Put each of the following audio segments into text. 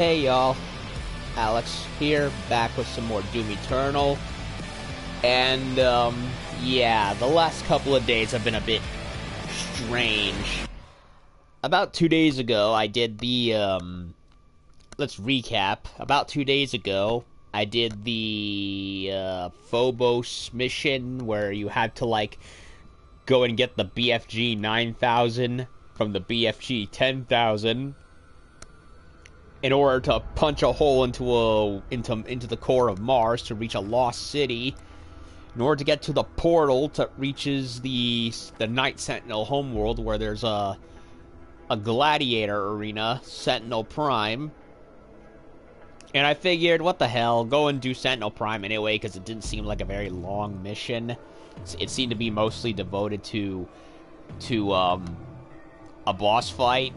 Hey y'all, Alex here, back with some more Doom Eternal. And, yeah, the last couple of days have been a bit strange. About 2 days ago, I did the, let's recap. About 2 days ago, I did the, Phobos mission, where you had to, like, go and get the BFG 9000 from the BFG 10,000. In order to punch a hole into the core of Mars to reach a lost city, in order to get to the portal that reaches the Night Sentinel homeworld, where there's a Gladiator arena, Sentinel Prime. And I figured, what the hell, go and do Sentinel Prime anyway, because it didn't seem like a very long mission. It seemed to be mostly devoted to a boss fight,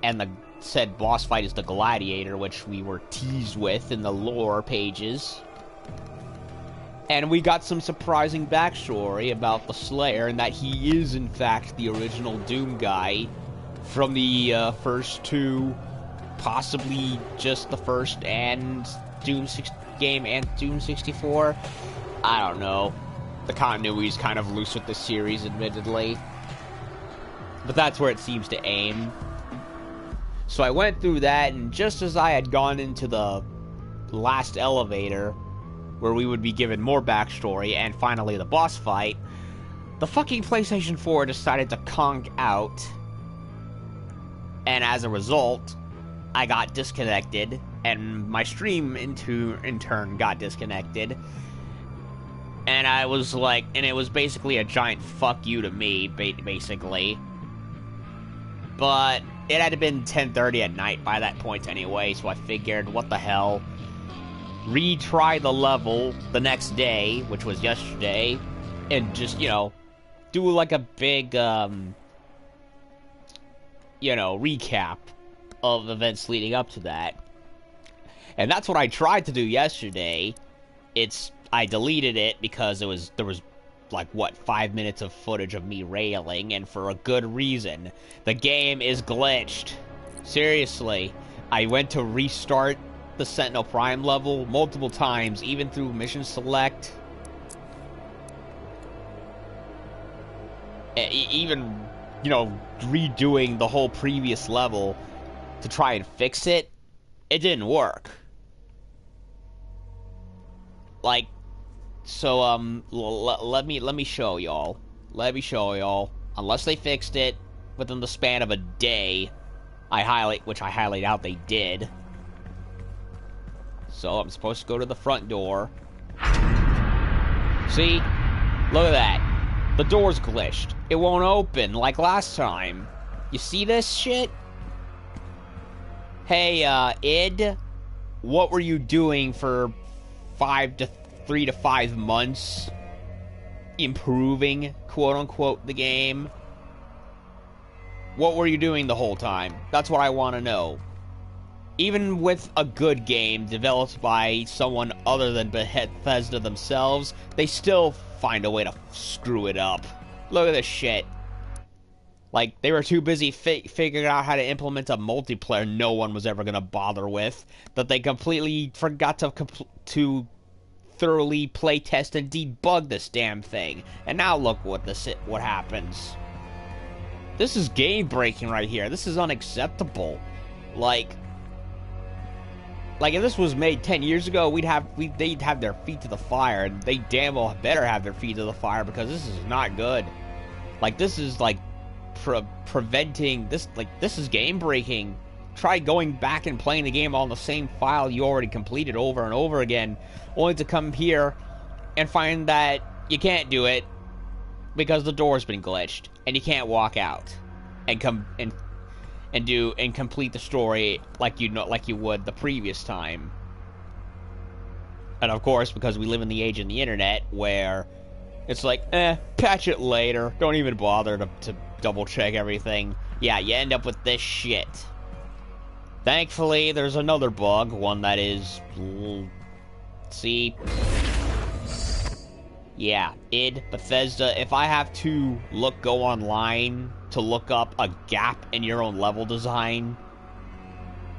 and the said boss fight is the Gladiator, which we were teased with in the lore pages. And we got some surprising backstory about the Slayer, and that he is in fact the original Doom guy from the first two, possibly just the first and Doom 6 game and Doom 64. I don't know. The continuity is kind of loose with this series, admittedly. But that's where it seems to aim. So I went through that, and just as I had gone into the last elevator, where we would be given more backstory, and finally the boss fight, the fucking PlayStation 4 decided to conk out. And as a result, I got disconnected, and my stream in turn got disconnected. And I was like, and it was basically a giant fuck you to me, basically. But it had been 10:30 at night by that point anyway, so I figured, what the hell, retry the level the next day, which was yesterday, and just, do like a big, recap of events leading up to that. And that's what I tried to do yesterday. I deleted it because there was like, 5 minutes of footage of me railing, and for a good reason. The game is glitched. Seriously. I went to restart the Sentinel Prime level multiple times, even through Mission Select. Even, redoing the whole previous level to try and fix it. It didn't work. Like, so, let me show y'all. Unless they fixed it within the span of a day, which I highly doubt they did. So, I'm supposed to go to the front door. See? Look at that. The door's glitched. It won't open like last time. You see this shit? Hey, id, what were you doing for 3 to 5 months improving, quote-unquote, the game? What were you doing the whole time? That's what I want to know. Even with a good game developed by someone other than Bethesda themselves, they still find a way to screw it up. Look at this shit. Like, they were too busy figuring out how to implement a multiplayer no one was ever going to bother with, that they completely forgot to thoroughly playtest and debug this damn thing. And now look what happens. This is game breaking right here. This is unacceptable. Like if this was made 10 years ago, they'd have their feet to the fire, and they damn well better have their feet to the fire, because this is not good. Like, this is like preventing this. Like, this is game breaking. Try going back and playing the game on the same file you already completed over and over again, only to come here and find that you can't do it because the door's been glitched and you can't walk out and complete the story like you would the previous time. And of course, because we live in the age of the internet where it's like, patch it later, don't even bother to double check everything. Yeah, you end up with this shit. Thankfully, there's another bug, one that is... See? Yeah, id, Bethesda, if I have to go online to look up a gap in your own level design,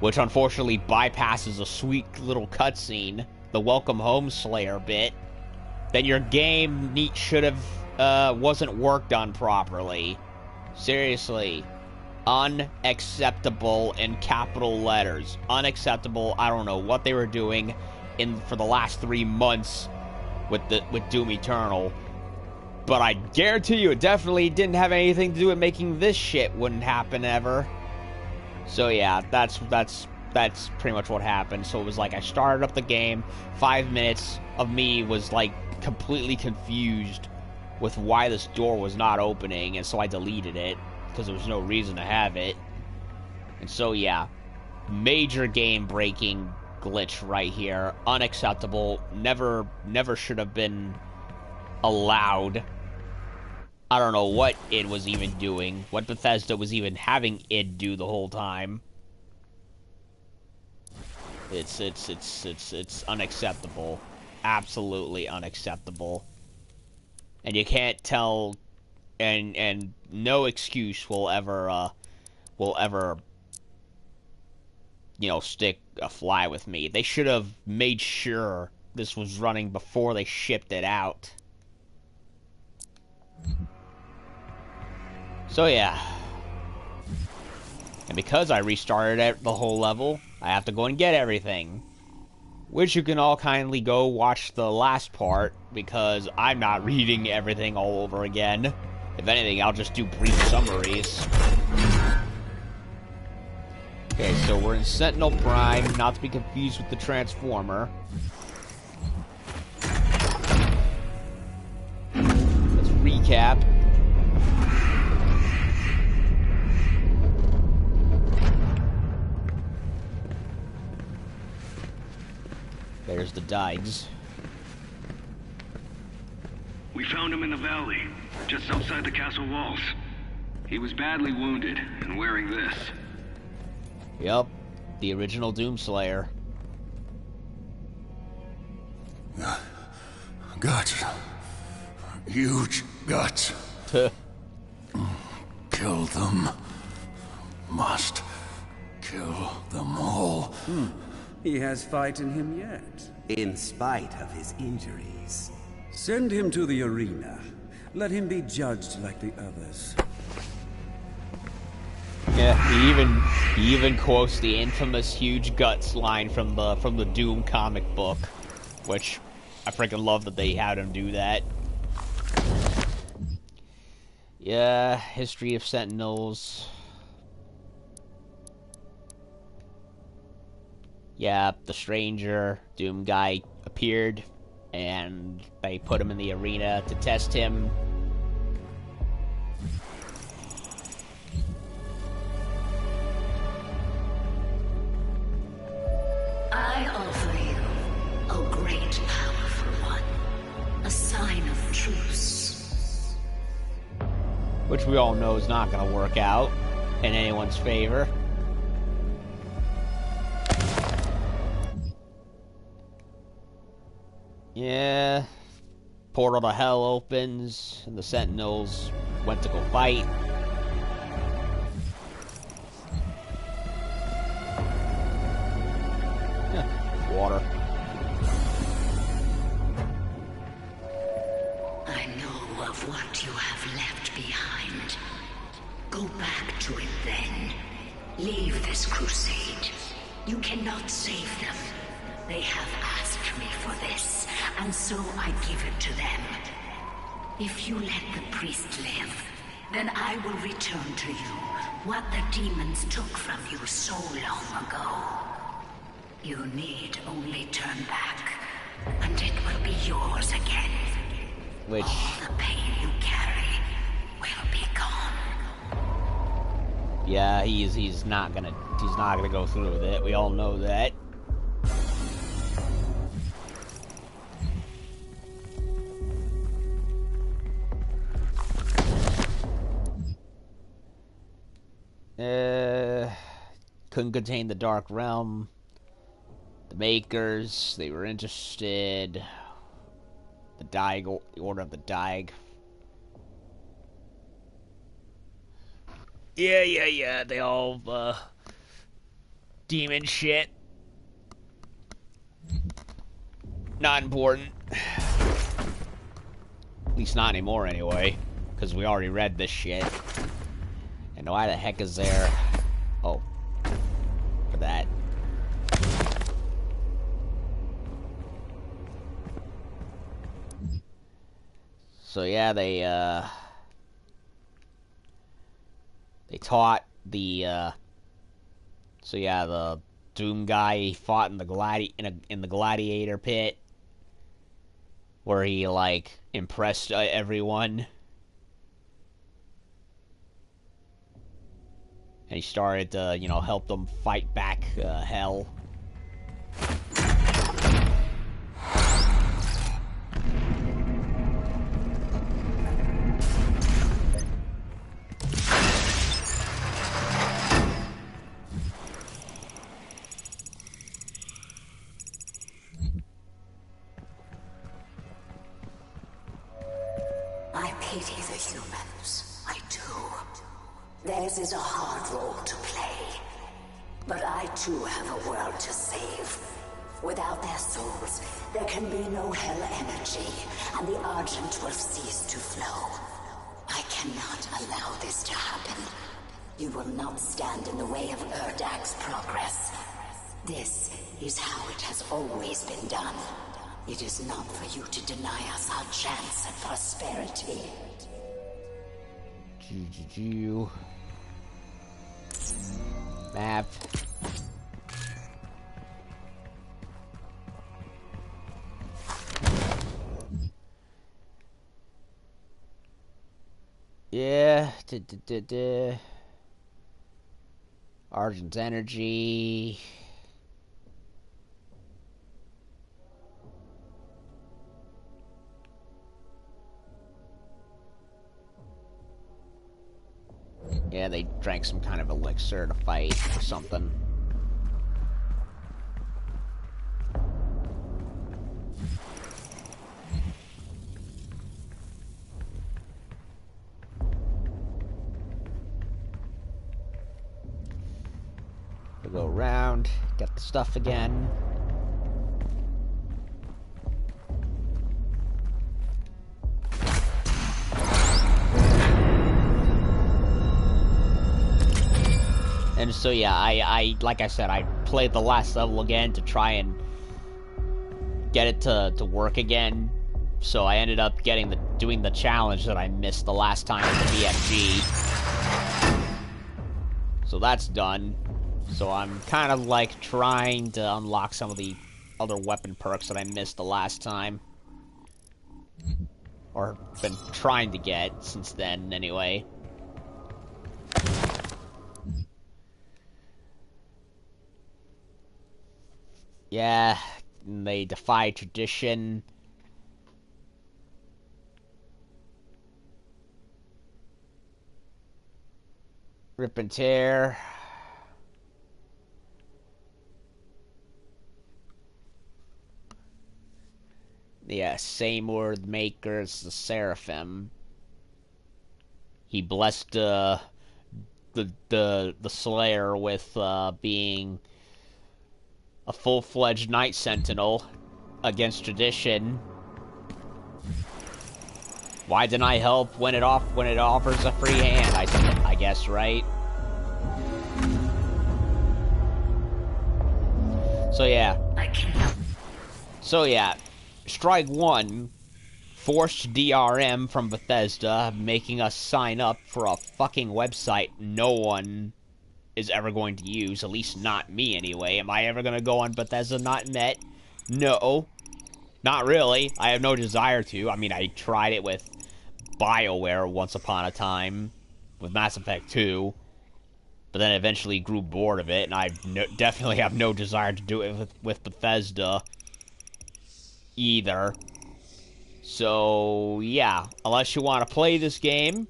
which unfortunately bypasses a sweet little cutscene, the Welcome Home Slayer bit, then your game should have wasn't worked on properly. Seriously. Unacceptable in capital letters. Unacceptable. I don't know what they were doing for the last 3 months with Doom Eternal. But I guarantee you it definitely didn't have anything to do with making this shit wouldn't happen ever. So yeah, that's pretty much what happened. So it was like I started up the game, 5 minutes of me was like completely confused with why this door was not opening, and so I deleted it because there was no reason to have it. And so yeah, major game breaking glitch right here. Unacceptable. Never should have been allowed. I don't know what id was even doing, what Bethesda was even having id do the whole time. It's unacceptable. Absolutely unacceptable. And you can't tell, and no excuse will ever you know, stick a fly with me. They should have made sure this was running before they shipped it out. So yeah. And because I restarted the whole level, I have to go and get everything. Which you can all kindly go watch the last part, because I'm not reading everything all over again. If anything, I'll just do brief summaries. Okay, so we're in Sentinel Prime, not to be confused with the Transformer. Let's recap. There's the Dykes. We found him in the valley, just outside the castle walls. He was badly wounded and wearing this. Yup, the original Doomslayer. Guts. Huge guts. Kill them. Must kill them all. He has fight in him yet. In spite of his injuries. Send him to the arena. Let him be judged like the others. Yeah, he even quotes the infamous "huge guts" line from the Doom comic book, which I freaking love that they had him do that. Yeah, history of Sentinels. Yeah, the stranger Doom guy appeared, and they put him in the arena to test him. I offer you, O great powerful one, a sign of truce. Which we all know is not going to work out in anyone's favor. Yeah, portal to hell opens, and the Sentinels went to go fight. Water. I know of what you have left behind. Go back to it then. Leave this crusade. You cannot save them. They have asked me for this, and so I give it to them. If you let the priest live, then I will return to you what the demons took from you so long ago. You need only turn back, and it will be yours again. Which... all the pain you carry will be gone. Yeah, he's not gonna go through with it. We all know that. Couldn't contain the Dark Realm. The Makers, they were interested. The Dyke, the Order of the Dyke. Yeah. They all demon shit. Not important. At least not anymore, anyway. Because we already read this shit. And why the heck is there... Oh. For that. So yeah, they taught the, so yeah, the Doom guy, he fought in the in the Gladiator pit, where he, like, impressed everyone. And he started to, you know, help them fight back hell. I pity the humans. I do. Theirs is a hard role to play. But I too have a world to save. Without their souls, there can be no hell energy, and the Argent will cease to flow. I cannot allow this to happen. You will not stand in the way of Erdag's progress. This is how it has always been done. It is not for you to deny us our chance at prosperity. Map. Yeah. Argent's energy. Yeah, they drank some kind of elixir to fight or something. We'll go around, get the stuff again. And so yeah, I like I said, I played the last level again to try and get it to work again. So I ended up doing the challenge that I missed the last time with the BFG. So that's done. So I'm kind of like trying to unlock some of the other weapon perks that I missed the last time. Or been trying to get since then, anyway. Yeah, they defy tradition. Rip and tear. Yeah, Seymour the Maker's the Seraphim. He blessed the Slayer with being a full-fledged Night Sentinel against tradition. Why didn't I help when it offers a free hand? I guess, right? So yeah. So yeah, Strike 1 forced DRM from Bethesda, making us sign up for a fucking website no one is ever going to use, at least not me anyway. Am I ever gonna go on Bethesda.net? No. Not really. I have no desire to. I mean, I tried it with BioWare once upon a time, with Mass Effect 2, but then eventually grew bored of it, and I definitely have no desire to do it with Bethesda either. So, yeah, unless you want to play this game,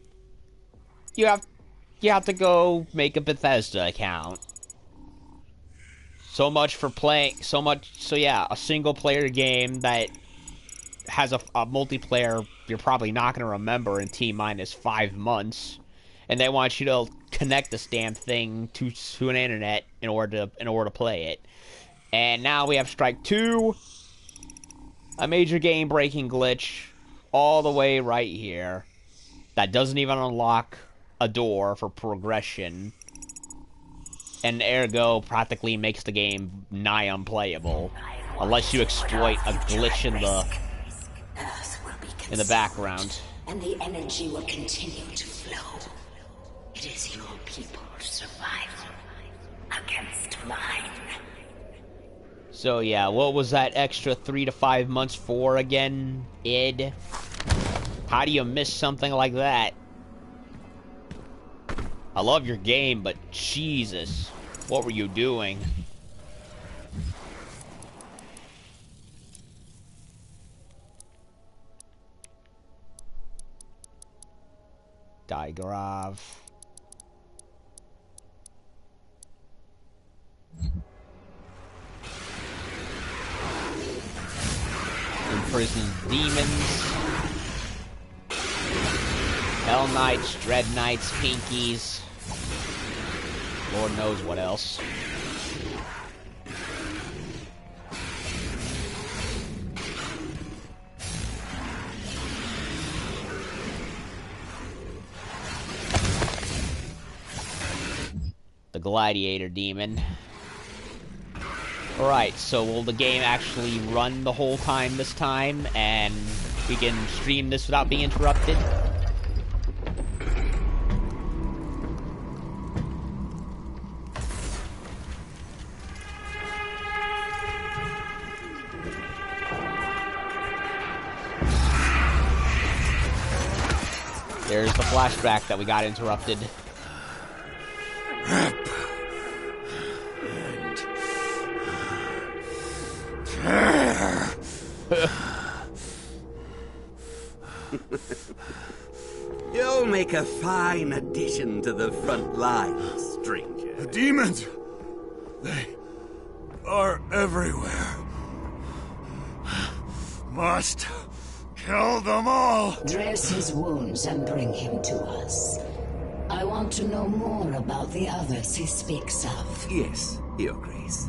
you have to go make a Bethesda account. So much for playing, so yeah, a single-player game that has a multiplayer you're probably not going to remember in T-minus 5 months, and they want you to connect this damn thing to an internet in order to play it. And now we have Strike 2, a major game-breaking glitch, all the way right here. That doesn't even unlock a door for progression. And ergo, practically makes the game nigh unplayable. Unless you exploit a glitch in the background. And the energy will continue to flow. It is your people's survival against mine. So yeah, what was that extra 3 to 5 months for again, id? How do you miss something like that? I love your game, but Jesus, what were you doing? Digrav. Imprisoned demons. Hell Knights, Dread Knights, Pinkies. Lord knows what else. The Gladiator demon. Alright, so will the game actually run the whole time this time, and we can stream this without being interrupted? There's the flashback that we got interrupted. You'll make a fine addition to the front line, stranger. The demons! They are everywhere. Must kill them all! Dress his wounds and bring him to us. I want to know more about the others he speaks of. Yes, Your Grace.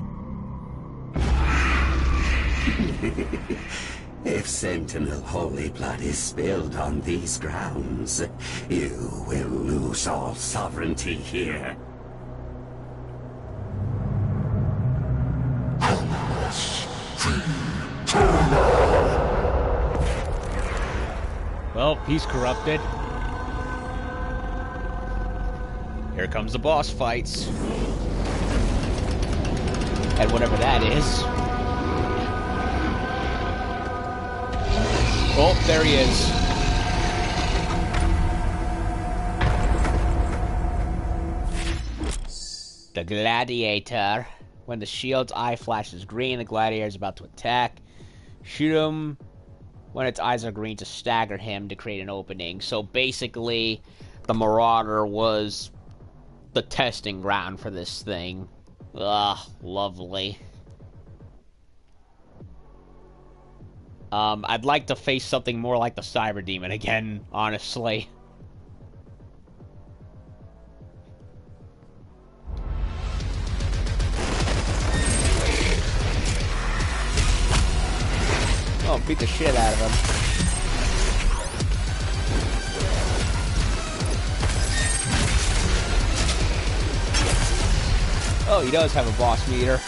If Sentinel holy blood is spilled on these grounds, you will lose all sovereignty here. Well, he's corrupted. Here comes the boss fights. And whatever that is. Oh, there he is. The Gladiator. When the shield's eye flashes green, the Gladiator is about to attack. Shoot him when its eyes are green to stagger him to create an opening. So basically, the Marauder was the testing ground for this thing. Ugh, lovely. I'd like to face something more like the Cyber Demon again, honestly. Oh, beat the shit out of him. Oh, he does have a boss meter.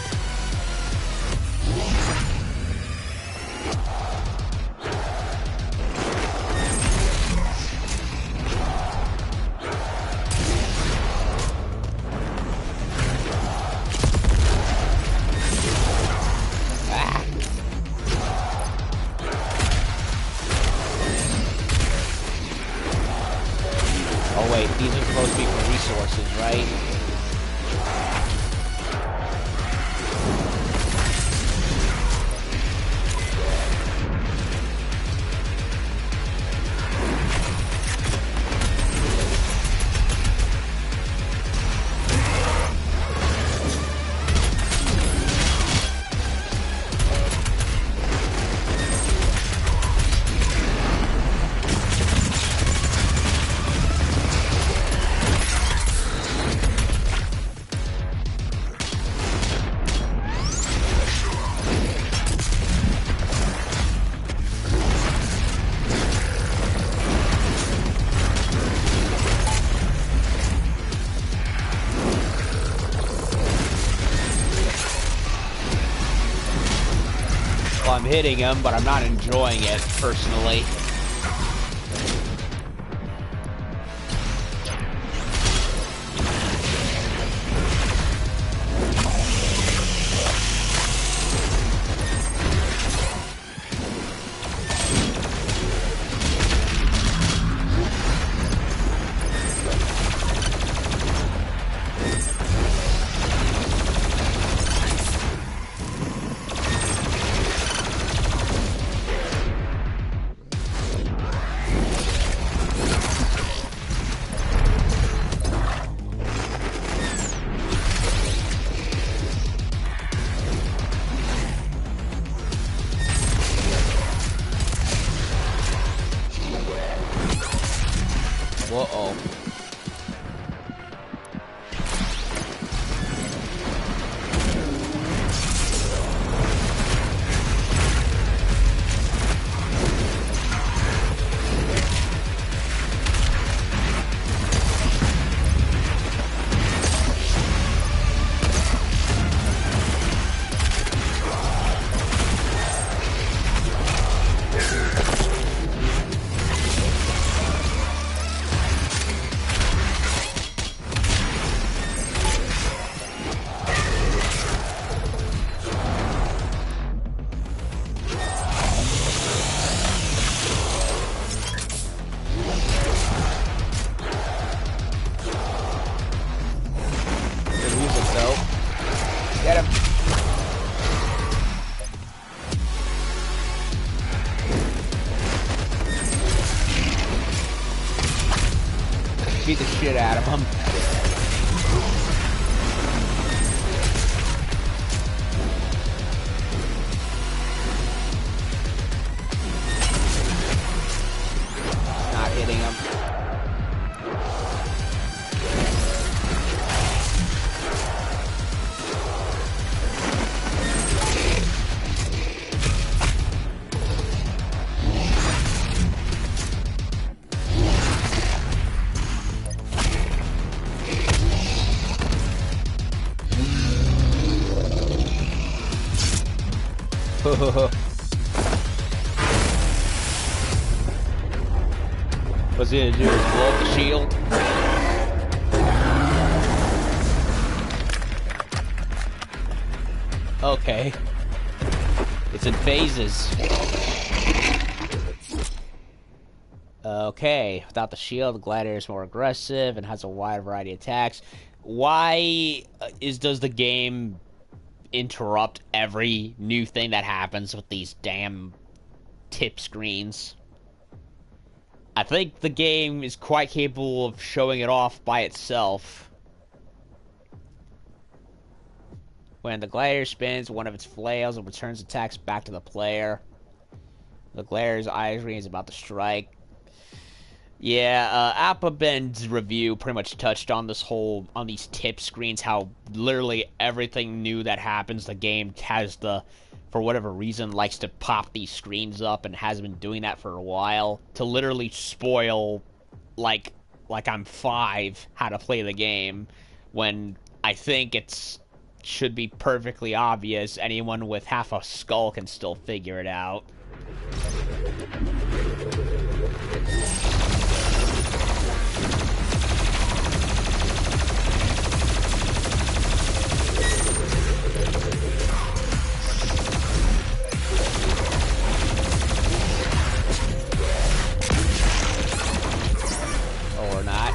Oh wait, these are supposed to be for resources, right? I'm hitting him, but I'm not enjoying it, personally. Uh-oh. Get him. Beat the shit out of him. Not hitting him. What's he gonna do? Blow up the shield? Okay. It's in phases. Okay. Without the shield, the Gladiator is more aggressive and has a wide variety of attacks. Why does the game interrupt every new thing that happens with these damn tip screens? I think the game is quite capable of showing it off by itself. When the Gladiator spins one of its flails and returns attacks back to the player, the Gladiator's eyes ring is about to strike. Yeah, Appa Ben's review pretty much touched on this whole, on these tip screens, how literally everything new that happens, the game has the, for whatever reason, likes to pop these screens up and has been doing that for a while to literally spoil, like I'm 5, how to play the game, when I think it's should be perfectly obvious. Anyone with half a skull can still figure it out. Or not.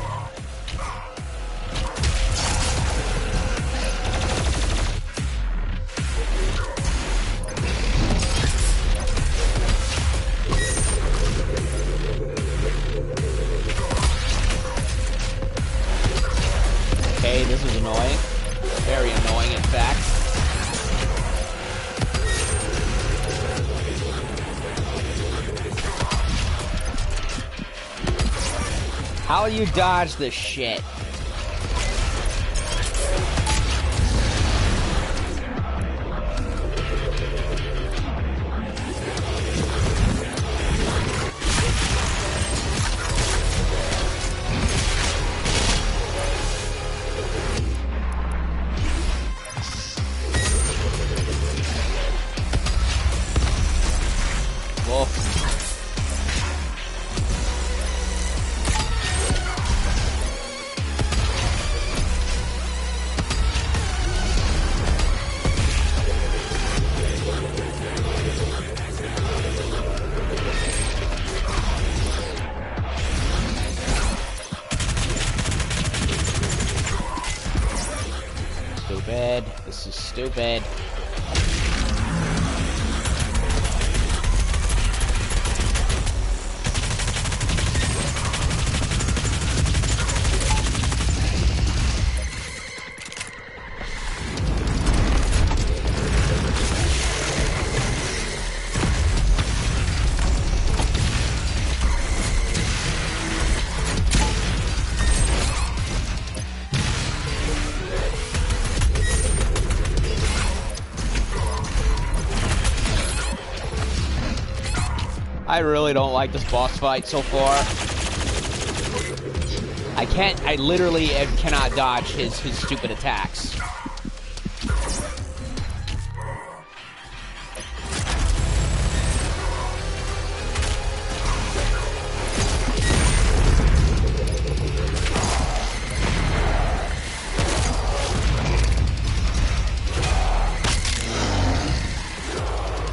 Okay, this is annoying. Very annoying, in fact. How do you dodge this shit? stupid. I really don't like this boss fight so far. I literally cannot dodge his stupid attacks.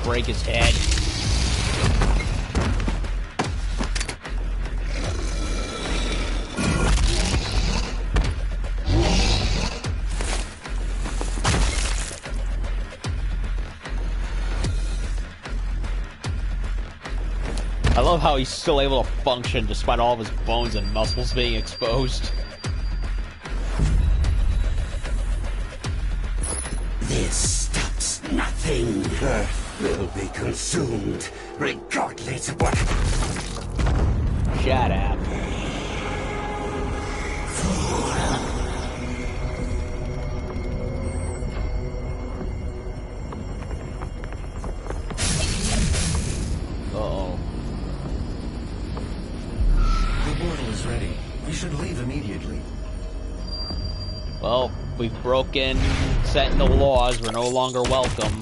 Break his head. I love how he's still able to function despite all of his bones and muscles being exposed. This stops nothing. Earth will be consumed, regardless of what... Shut up. Uh-oh. The portal is ready. We should leave immediately. Well, we've broken Sentinel laws. We're no longer welcome.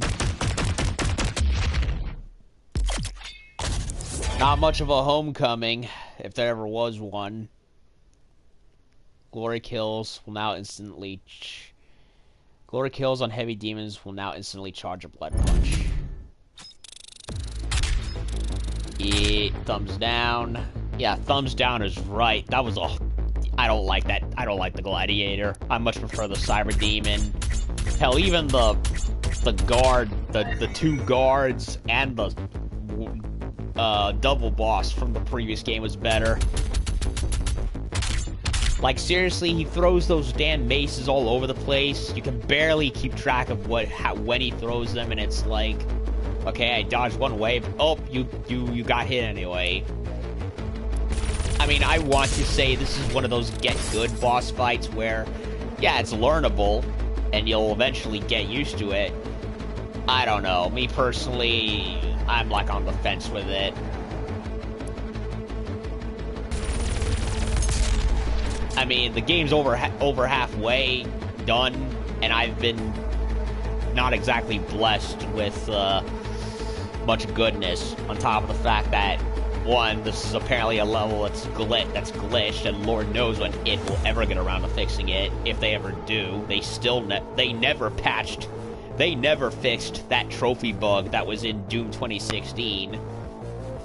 Not much of a homecoming, if there ever was one. Glory kills will now instantly... Glory kills on heavy demons will now instantly charge a blood punch. Thumbs down. Yeah, thumbs down is right. That was a... I don't like that. I don't like the Gladiator. I much prefer the Cyber Demon. Hell, even the guard, the two guards, and the double boss from the previous game was better. Like, seriously, he throws those damn maces all over the place. You can barely keep track of when he throws them, and it's like, okay, I dodged one wave. Oh, you got hit anyway. I mean, I want to say this is one of those get-good boss fights where, yeah, it's learnable, and you'll eventually get used to it. I don't know. Me personally, I'm like on the fence with it. I mean, the game's over halfway done, and I've been not exactly blessed with much goodness, on top of the fact that, one, this is apparently a level that's glitched, and Lord knows when it will ever get around to fixing it, if they ever do. They never fixed that trophy bug that was in Doom 2016.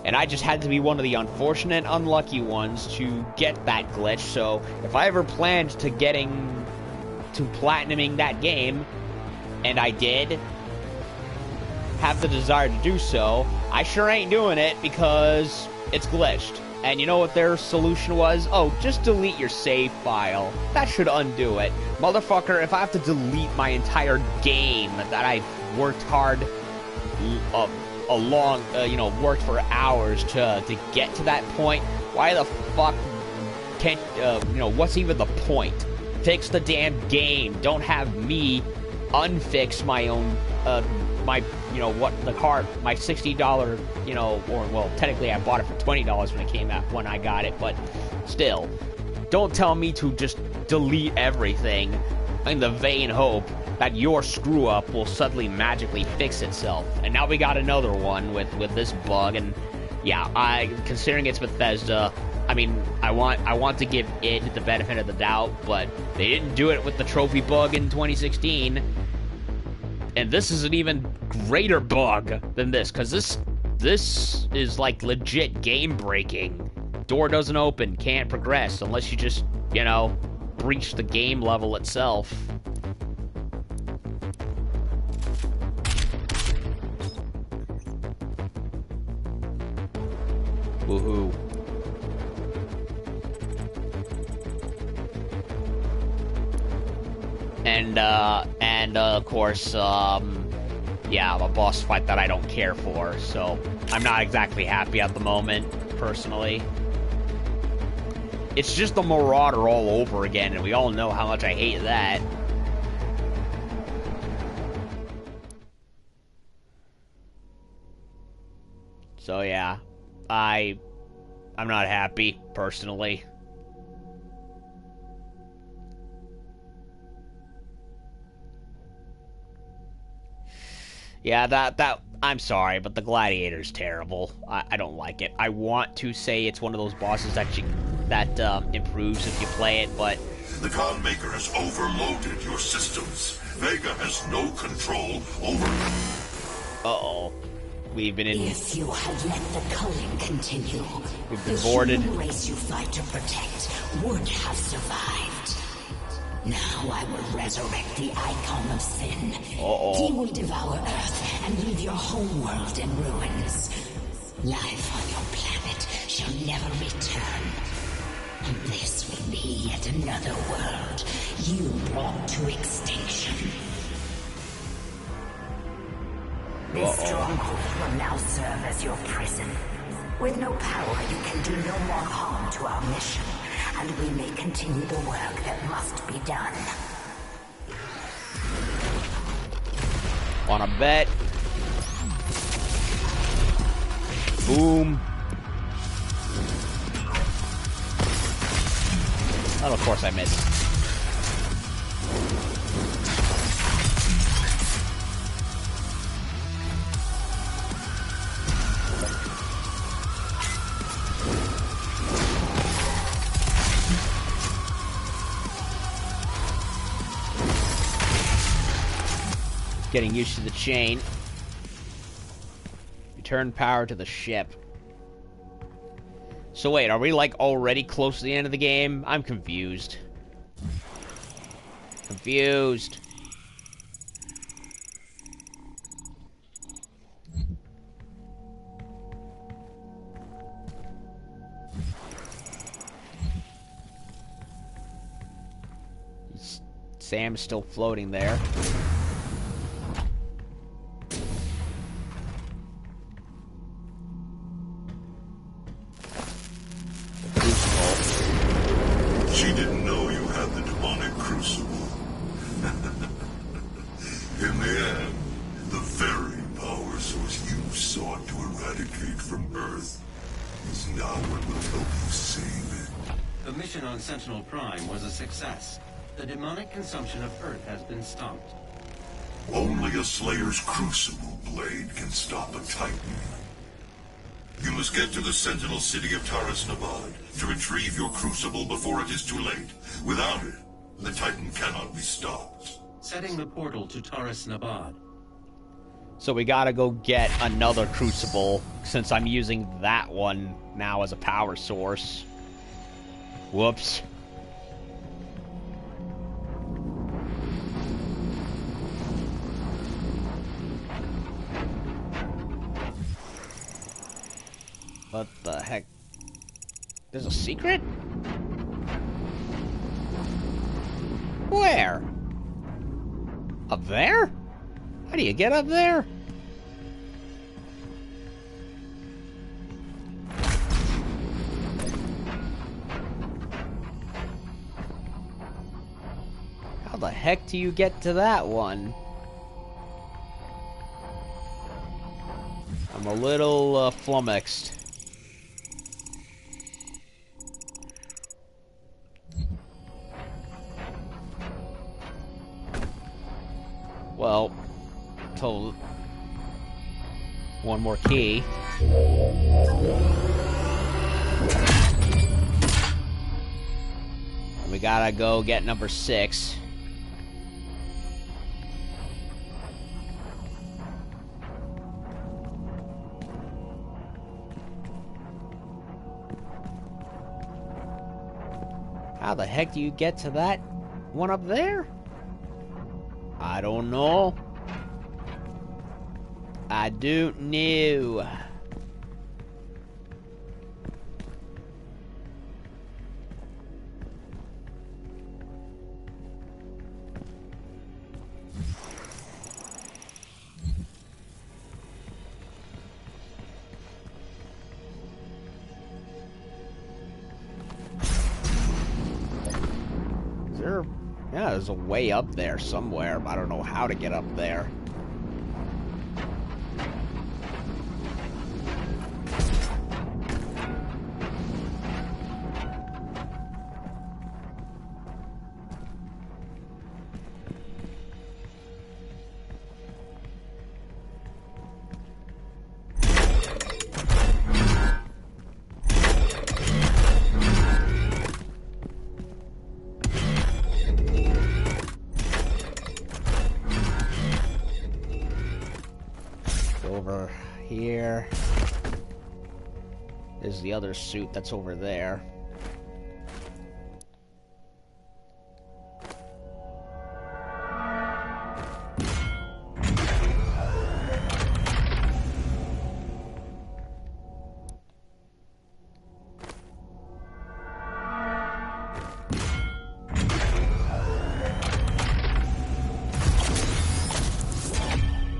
And I just had to be one of the unfortunate, unlucky ones to get that glitch, so if I ever planned to platinuming that game, and I did have the desire to do so, I sure ain't doing it because it's glitched. And you know what their solution was? Oh, just delete your save file. That should undo it. Motherfucker, if I have to delete my entire game that I've worked hard, worked for hours to get to that point, why the fuck can't, what's even the point? Fix the damn game. Don't have me unfix my own, my $60, well, technically I bought it for $20 when it came out, when I got it, but still, don't tell me to just delete everything in the vain hope that your screw-up will suddenly magically fix itself. And now we got another one with this bug, and yeah, considering it's Bethesda, I mean, I want to give it the benefit of the doubt, but they didn't do it with the trophy bug in 2016. And this is an even greater bug than this, because this is like legit game breaking. Door doesn't open, can't progress unless you just, breach the game level itself. Woohoo. And of course, yeah, a boss fight that I don't care for, so I'm not exactly happy at the moment, personally. It's just the Marauder all over again, and we all know how much I hate that. So yeah, I'm not happy, personally. Yeah, I'm sorry, but the Gladiator's terrible. I don't like it. I want to say it's one of those bosses that improves if you play it, but... The Khan Maker has overloaded your systems. Vega has no control over them. Uh-oh. We've been in... If you had let the culling continue, we've been boarded. The human race you fight to protect would have survived. Now I will resurrect the icon of sin. Uh-oh. He will devour Earth and leave your home world in ruins. Life on your planet shall never return. And this will be yet another world you brought to extinction. This stronghold will now serve as your prison. With no power, you can do no more harm to our mission, and we may continue the work that must be done. Wanna bet? Boom. Oh, of course I missed. Getting used to the chain. Return power to the ship. So wait, are we like already close to the end of the game? I'm confused. Confused. Sam's still floating there. She didn't know you had the demonic crucible. In the end, the very power source you sought to eradicate from Earth is now what will help you save it. The mission on Sentinel Prime was a success. The demonic consumption of Earth has been stopped. Only a Slayer's crucible blade can stop a Titan. You must get to the Sentinel city of Taras Nabad to retrieve your crucible before it is too late. Without it, the Titan cannot be stopped. Setting the portal to Taras Nabad. So we gotta go get another crucible, since I'm using that one now as a power source. Whoops. What the heck? There's a secret? Where? Up there? How do you get up there? How the heck do you get to that one? I'm a little flummoxed. Well, told one more key. And we gotta go get number 6. How the heck do you get to that one up there? I don't know. I don't know. there's a way up there somewhere, but I don't know how to get up there. Over here is the other suit that's over there.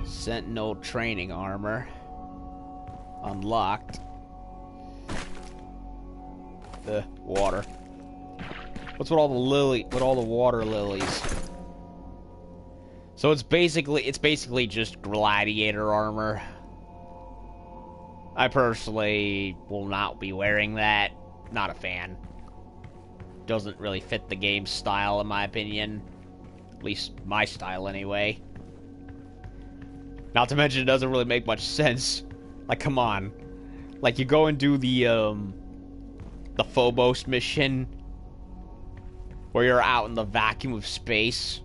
Sentinel training armor unlocked. The water. What's with all the water lilies? So it's basically just gladiator armor. I personally will not be wearing that. Not a fan. Doesn't really fit the game style in my opinion. At least my style anyway. Not to mention, it doesn't really make much sense. Like, come on. Like, you go and do the Phobos mission, where you're out in the vacuum of space.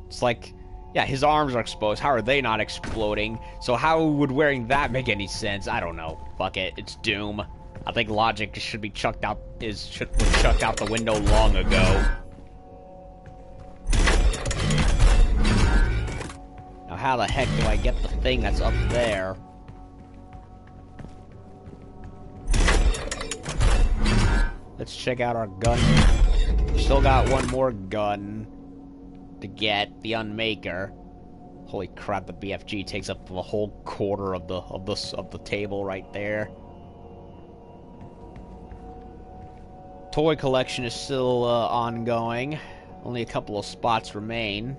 It's like, yeah, his arms are exposed. How are they not exploding? So how would wearing that make any sense? I don't know. Fuck it. It's Doom. I think logic should be chucked out the window long ago. Now how the heck do I get the thing that's up there? Let's check out our gun. We still got one more gun to get, the Unmaker. Holy crap, the BFG takes up the whole quarter of the table right there. Toy collection is still ongoing. Only a couple of spots remain.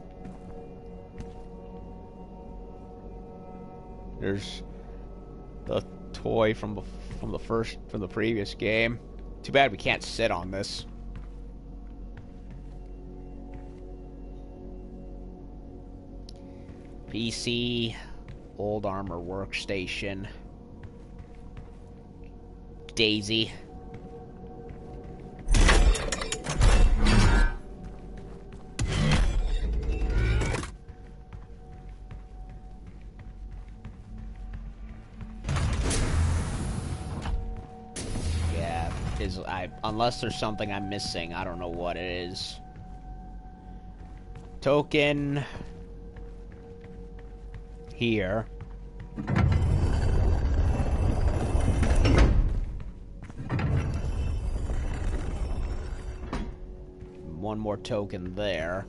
There's the toy from the previous game. Too bad we can't sit on this. PC, old armor workstation. Daisy. Unless there's something I'm missing, I don't know what it is. Token here. One more token there.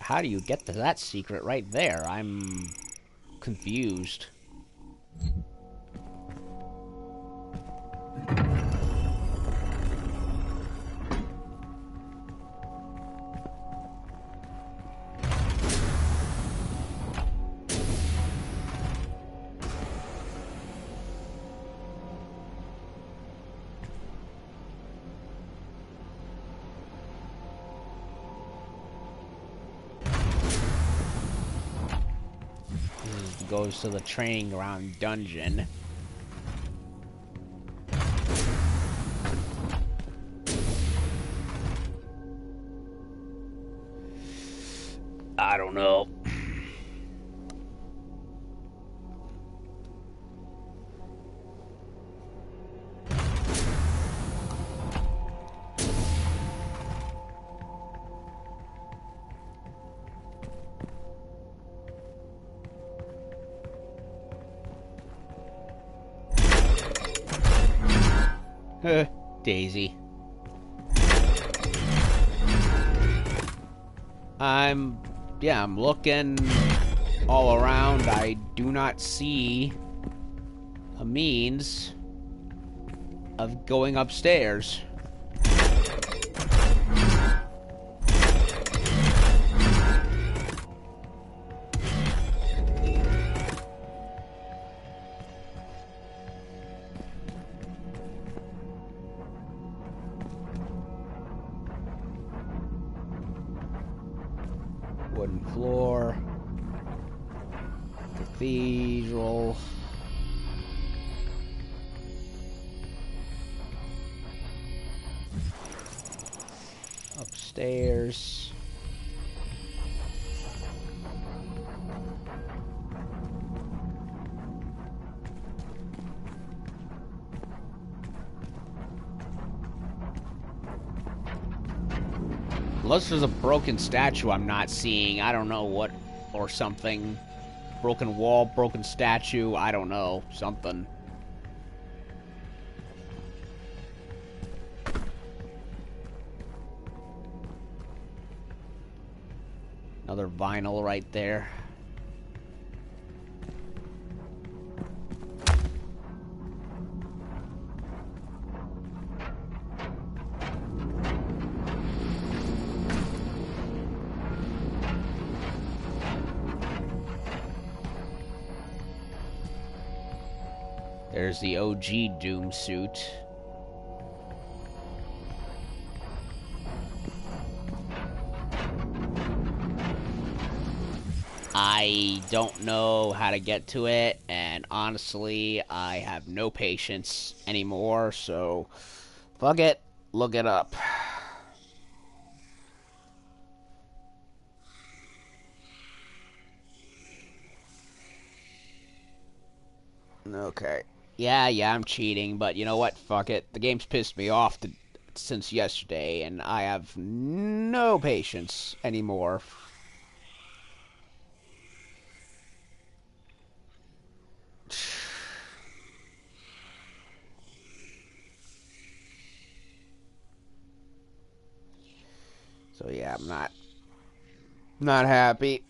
How do you get to that secret right there? I'm confused. Goes to the training ground dungeon. I don't know. Daisy. Yeah, I'm looking all around. I do not see a means of going upstairs. Wooden floor. Cathedral. Upstairs. Unless there's a broken statue I'm not seeing. I don't know what, or something. Broken wall, broken statue, I don't know. Something. Another vinyl right there. There's the OG Doom suit. I don't know how to get to it, and honestly, I have no patience anymore, so fuck it, look it up. Okay. Yeah, I'm cheating, but you know what? Fuck it. The game's pissed me off since yesterday, and I have no patience anymore. So yeah, I'm not happy.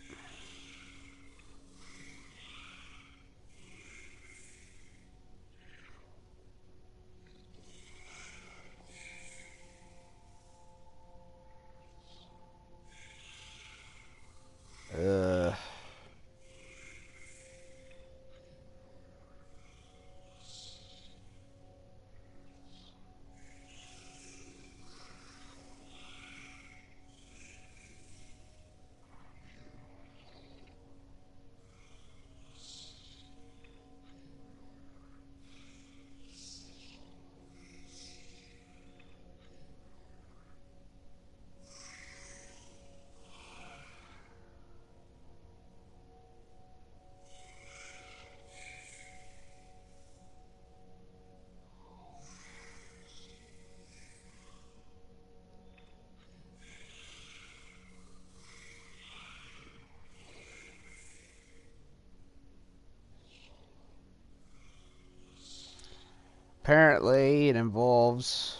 Apparently, it involves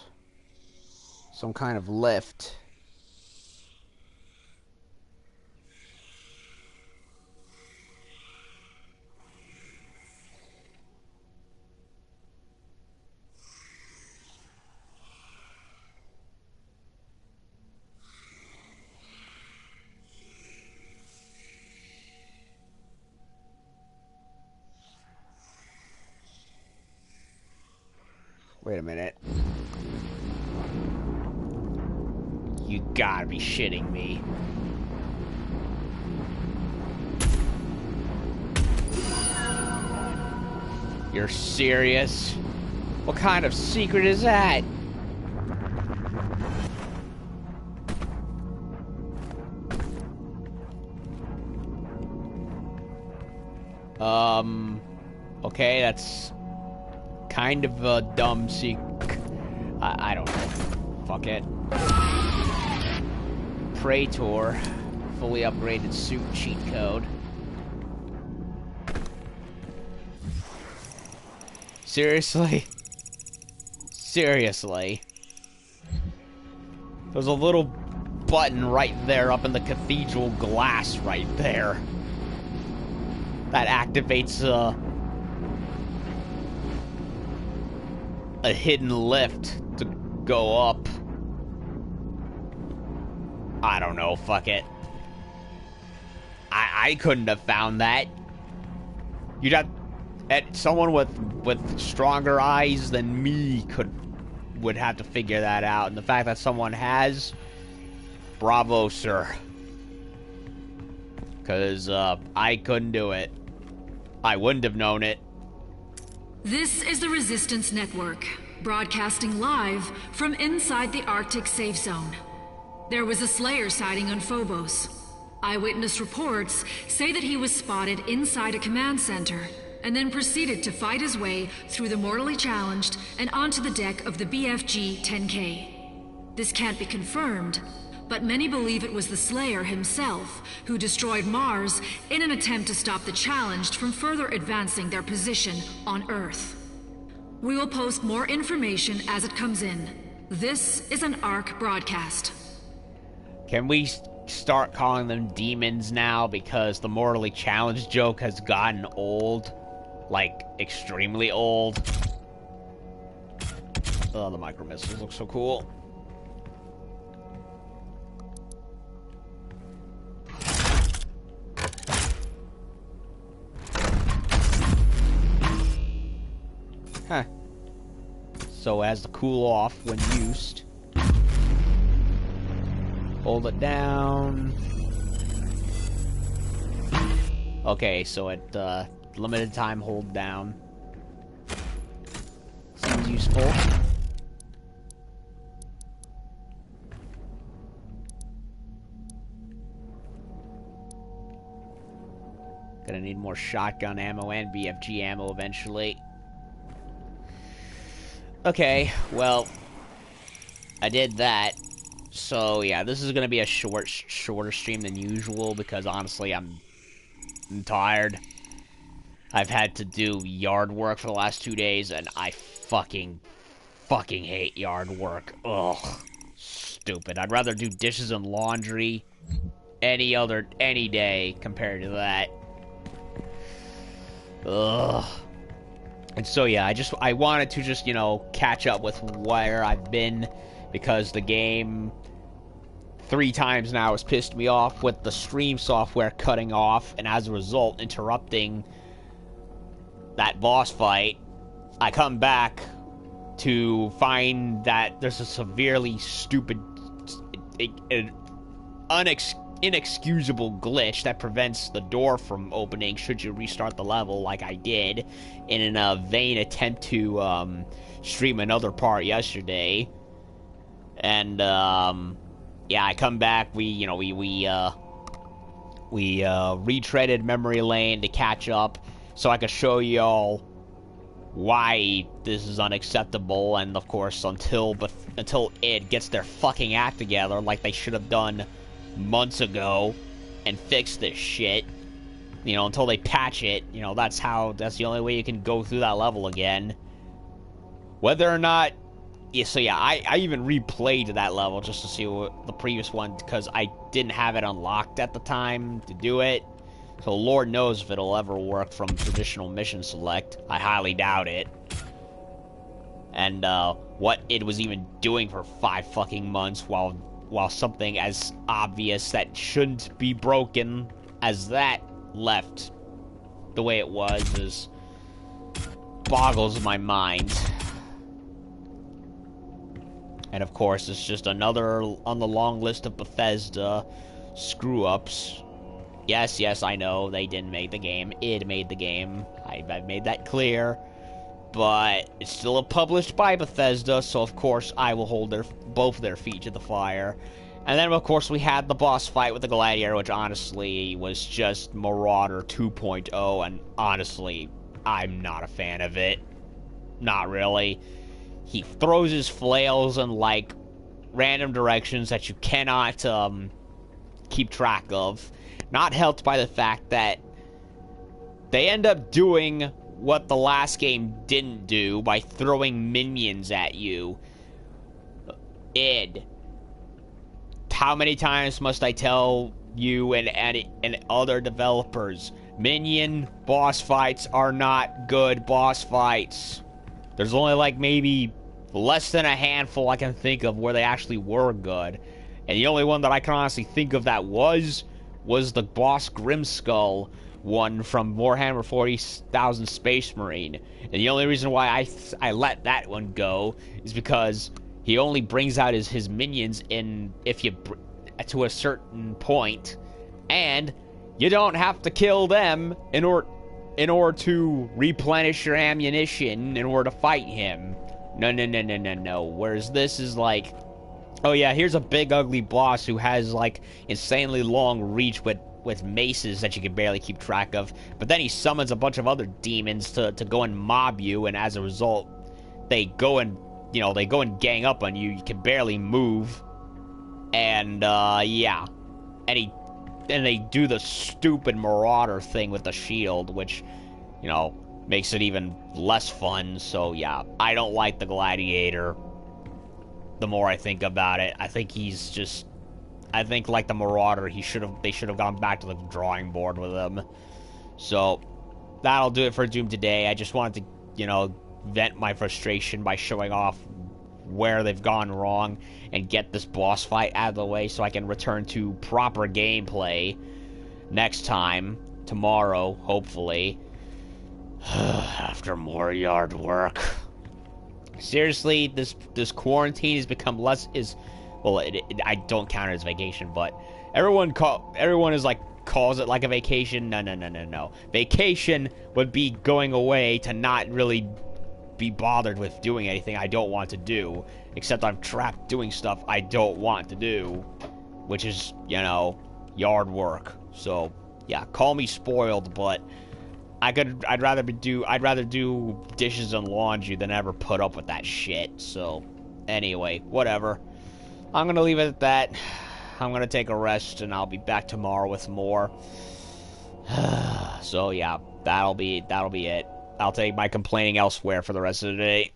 some kind of lift. Wait a minute. You gotta be shitting me. You're serious? What kind of secret is that? Okay, that's kind of a dumb I don't know. Fuck it. Praetor. Fully upgraded suit cheat code. Seriously? Seriously. There's a little button right there up in the cathedral glass right there that activates a hidden lift to go up. I don't know, fuck it. I couldn't have found that. You'd have... someone with stronger eyes than me would have to figure that out. And the fact that someone has... Bravo, sir. Because I couldn't do it. I wouldn't have known it. This is the Resistance Network, broadcasting live from inside the Arctic safe zone. There was a Slayer sighting on Phobos. Eyewitness reports say that he was spotted inside a command center and then proceeded to fight his way through the mortally challenged and onto the deck of the BFG-10K. This can't be confirmed, but many believe it was the Slayer himself who destroyed Mars in an attempt to stop the challenged from further advancing their position on Earth. We will post more information as it comes in. This is an ARC broadcast. Can we start calling them demons now, because the mortally challenged joke has gotten old? Like, extremely old. Oh, the micro missiles look so cool. Huh. So as to cool off when used. Hold it down. Okay, so at limited time hold down. Seems useful. Gonna need more shotgun ammo and BFG ammo eventually. Okay, well, I did that. So yeah, this is gonna be a shorter stream than usual because honestly, I'm tired. I've had to do yard work for the last 2 days, and I fucking hate yard work. Ugh, stupid. I'd rather do dishes and laundry any day compared to that. Ugh. And so yeah, I wanted to just, you know, catch up with where I've been, because the game 3 times now has pissed me off with the stream software cutting off, and as a result interrupting that boss fight. I come back to find that there's a severely stupid, inexcusable glitch that prevents the door from opening should you restart the level, like I did in a vain attempt to stream another part yesterday. And yeah, I come back. We retreaded memory lane to catch up, so I could show y'all why this is unacceptable. And of course, until id gets their fucking act together, like they should have done months ago, and fix this shit, you know, until they patch it, you know, that's the only way you can go through that level again. Whether or not, yeah, so yeah, I even replayed that level just to see what the previous one, because I didn't have it unlocked at the time to do it, so Lord knows if it'll ever work from traditional mission select. I highly doubt it. And what it was even doing for 5 fucking months while something as obvious that shouldn't be broken as that left the way it was boggles my mind. And of course, it's just another on the long list of Bethesda screw-ups. Yes, I know, they didn't make the game. Id made the game. I've made that clear. But it's still published by Bethesda, so of course I will hold both their feet to the fire. And then of course we had the boss fight with the Gladiator, which honestly was just Marauder 2.0, and honestly, I'm not a fan of it. Not really. He throws his flails in like random directions that you cannot keep track of. Not helped by the fact that they end up doing what the last game didn't do by throwing minions at you. Id. How many times must I tell you and other developers, minion boss fights are not good boss fights. There's only like maybe less than a handful I can think of where they actually were good. And the only one that I can honestly think of that was the boss Grimskull one from Warhammer 40,000 Space Marine. And the only reason why I let that one go is because he only brings out his minions if you to a certain point, and you don't have to kill them in order to replenish your ammunition in order to fight him. No. Whereas this is like, oh yeah, here's a big ugly boss who has like insanely long reach with maces that you can barely keep track of. But then he summons a bunch of other demons to go and mob you, and as a result, they go and gang up on you. You can barely move. And yeah. And they do the stupid Marauder thing with the shield, which, makes it even less fun. So yeah, I don't like the Gladiator. The more I think about it, I think like the Marauder, they should have gone back to the drawing board with him. So that'll do it for Doom today. I just wanted to, vent my frustration by showing off where they've gone wrong and get this boss fight out of the way so I can return to proper gameplay next time, tomorrow, hopefully. After more yard work. Seriously, this quarantine has become I don't count it as vacation, but everyone calls it like a vacation. No. Vacation would be going away to not really be bothered with doing anything I don't want to do, except I'm trapped doing stuff I don't want to do, which is, yard work. So, yeah, call me spoiled, but I'd rather do dishes and laundry than ever put up with that shit. So, anyway, whatever. I'm gonna leave it at that. I'm gonna take a rest, and I'll be back tomorrow with more. So, yeah, that'll be it. I'll take my complaining elsewhere for the rest of the day.